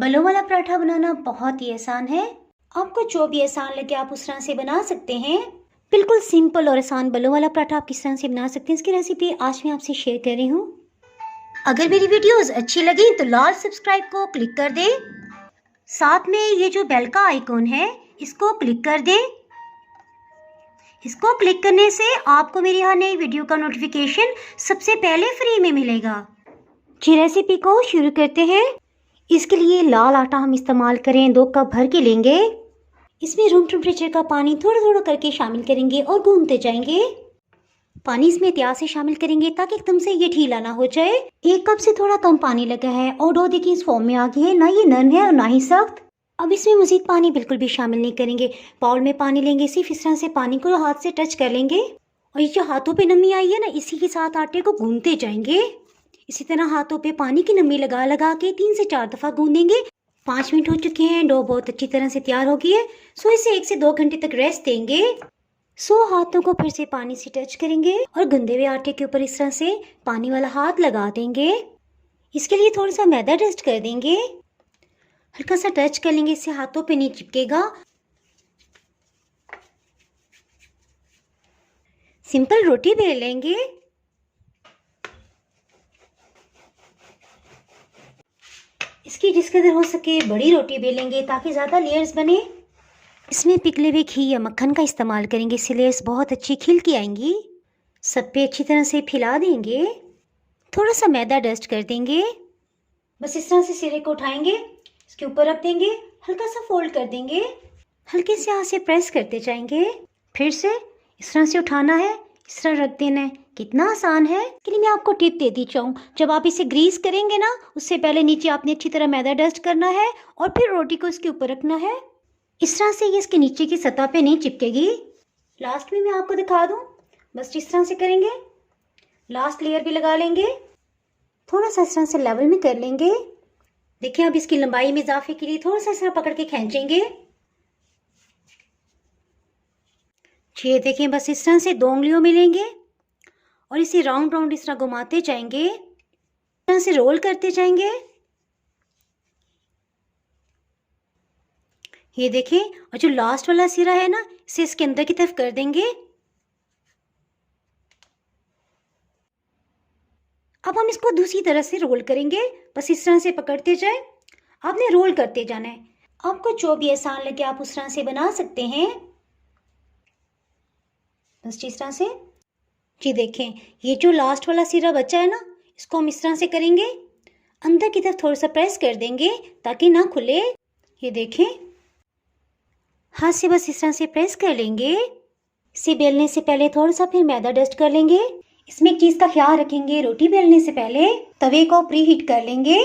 बलों वाला पराठा बनाना बहुत ही आसान है। आपको जो भी आसान लगे आप उस तरह से बना सकते हैं। बिल्कुल सिंपल और आसान बलों वाला पराठा आप किस तरह से बना सकते हैं इसकी रेसिपी आज मैं आपसे शेयर कर रही हूँ। अगर मेरी वीडियोस अच्छी लगी तो लाल सब्सक्राइब को क्लिक कर दें। साथ में ये जो बेल का आइकॉन है इसको क्लिक कर दें। इसको क्लिक करने से आपको मेरी हर नई वीडियो का नोटिफिकेशन सबसे पहले फ्री में मिलेगा। जी रेसिपी को शुरू करते हैं। इसके लिए लाल आटा हम इस्तेमाल करें 2 कप भर के लेंगे। इसमें रूम टेम्परेचर का पानी थोड़ा थोड़ा करके शामिल करेंगे और गूंथते जाएंगे। पानी इसमें एहतियात से शामिल करेंगे ताकि एकदम से ये ढीला ना हो जाए। 1 कप से थोड़ा कम पानी लगा है और डो देखिए इस फॉर्म में आ गई है, ना ये नरम है और ना ही सख्त। अब इसमें मजीद पानी बिल्कुल भी शामिल नहीं करेंगे। बाउल में पानी लेंगे, सिर्फ इस तरह से पानी को हाथ से टच कर लेंगे और ये जो हाथों पे नमी आई है ना, इसी के साथ आटे को गूंथते जाएंगे। इसी तरह हाथों पे पानी की नमी लगा लगा के 3 से 4 दफ़ा गूंदेंगे। 5 मिनट हो चुके हैं, डो बहुत अच्छी तरह से तैयार हो गई है। सो इसे 1 से 2 घंटे तक रेस्ट देंगे। सो हाथों को फिर से पानी से टच करेंगे और गंदे हुए आटे के ऊपर इस तरह से पानी वाला हाथ लगा देंगे। इसके लिए थोड़ा सा मैदा डस्ट कर देंगे, हल्का सा टच कर लेंगे, इससे हाथों पे नहीं चिपकेगा। सिंपल रोटी बेल लेंगे। इसकी जिस कदर हो सके बड़ी रोटी बेलेंगे ताकि ज़्यादा लेयर्स बने। इसमें पिघले हुए घी या मक्खन का इस्तेमाल करेंगे, इससे लेयर्स बहुत अच्छी खिल के आएंगी। सब पे अच्छी तरह से फैला देंगे। थोड़ा सा मैदा डस्ट कर देंगे। बस इस तरह से सिरे को उठाएंगे, इसके ऊपर रख देंगे, हल्का सा फोल्ड कर देंगे, हल्के से हाथ से प्रेस करते जाएंगे। फिर से इस तरह से उठाना है, इस तरह रख देना है। कितना आसान है। कि मैं आपको टिप दे दी चाहूँ, जब आप इसे ग्रीस करेंगे ना, उससे पहले नीचे आपने अच्छी तरह मैदा डस्ट करना है और फिर रोटी को इसके ऊपर रखना है। इस तरह से ये इसके नीचे की सतह पे नहीं चिपकेगी। लास्ट में मैं आपको दिखा दूँ, बस इस तरह से करेंगे, लास्ट लेयर भी लगा लेंगे, थोड़ा सा इस तरह से लेवल में कर लेंगे। देखिए अब इसकी लंबाई में इजाफे के लिए थोड़ा सा इस तरह पकड़ के खींचेंगे। ये देखें, बस इस तरह से 2 उंगलियों में लेंगे और इसे राउंड राउंड इस तरह घुमाते जाएंगे, इस तरह से रोल करते जाएंगे। ये देखें, और जो लास्ट वाला सिरा है ना, इसे इसके अंदर की तरफ कर देंगे। अब हम इसको दूसरी तरह से रोल करेंगे, बस इस तरह से पकड़ते जाए, आपने रोल करते जाना है। आपको जो भी आसान लगे आप उस तरह से बना सकते हैं, बस इस तरह से। जी देखें, ये जो लास्ट वाला सिरा बचा है ना, इसको हम इस तरह से करेंगे, अंदर की तरफ थोड़ा सा प्रेस कर देंगे ताकि ना खुले। ये देखें, हाथ से बस इस तरह से प्रेस कर लेंगे। इसे बेलने से पहले थोड़ा सा फिर मैदा डस्ट कर लेंगे। इसमें एक चीज़ का ख्याल रखेंगे, रोटी बेलने से पहले तवे को प्री हीट कर लेंगे,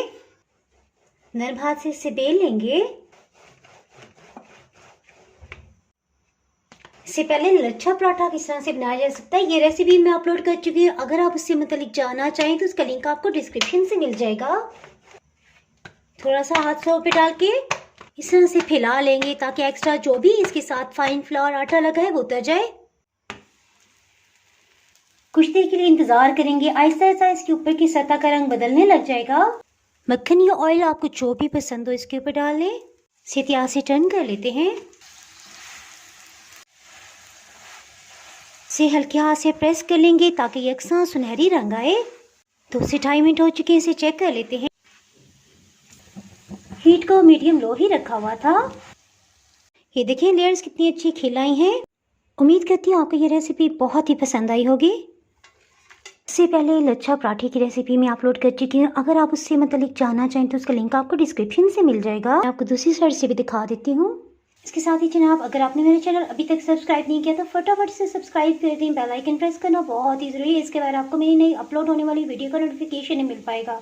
नरम हाथ से इसे बेल लेंगे। इससे पहले लच्छा पराठा किस तरह से बनाया जा सकता है ये रेसिपी मैं अपलोड कर चुकी हूँ। अगर आप उससे मतलब जानना चाहें तो उसका लिंक आपको डिस्क्रिप्शन से मिल जाएगा। थोड़ा सा हाथों पे डाल के इस तरह से फैला लेंगे ताकि एक्स्ट्रा जो भी इसके साथ फाइन फ्लावर आटा लगा है वो उतर जाए। कुछ देर के लिए इंतजार करेंगे, आहिस्ता आहिस्ता इसके ऊपर की सतह का रंग बदलने लग जाएगा। मक्खन या ऑयल आपको जो भी पसंद हो इसके ऊपर डाल लें। इसे एहतियात से टर्न कर लेते हैं, इसे हल्के हाथ से प्रेस कर लेंगे ताकि यकसा सुनहरी रंग आए। 2 से 2.5 मिनट हो चुके हैं, इसे चेक कर लेते हैं। हीट को मीडियम लो ही रखा हुआ था। ये देखें लेयर्स कितनी अच्छी खिल आई हैं। उम्मीद करती हूँ आपको ये रेसिपी बहुत ही पसंद आई होगी। इससे पहले लच्छा पराठे की रेसिपी मैं अपलोड कर चुकी हूँ, अगर आप उससे मतलब जानना चाहें तो उसका लिंक आपको डिस्क्रिप्शन से मिल जाएगा। मैं आपको दूसरी साइड से भी दिखा देती हूँ। इसके साथ ही जनाब, अगर आपने मेरे चैनल अभी तक सब्सक्राइब नहीं किया तो फटाफट से सब्सक्राइब कर दें। बेल आइकन प्रेस करना बहुत ही ज़रूरी है, इसके बाद आपको मेरी नई अपलोड होने वाली वीडियो का नोटिफिकेशन नहीं मिल पाएगा।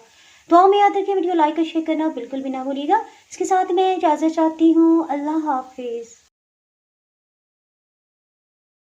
दुआ में याद रखिए, वीडियो लाइक और शेयर करना बिल्कुल भी ना भूलिएगा। इसके साथ मैं इजाज़त चाहती हूँ। अल्लाह हाफिज़।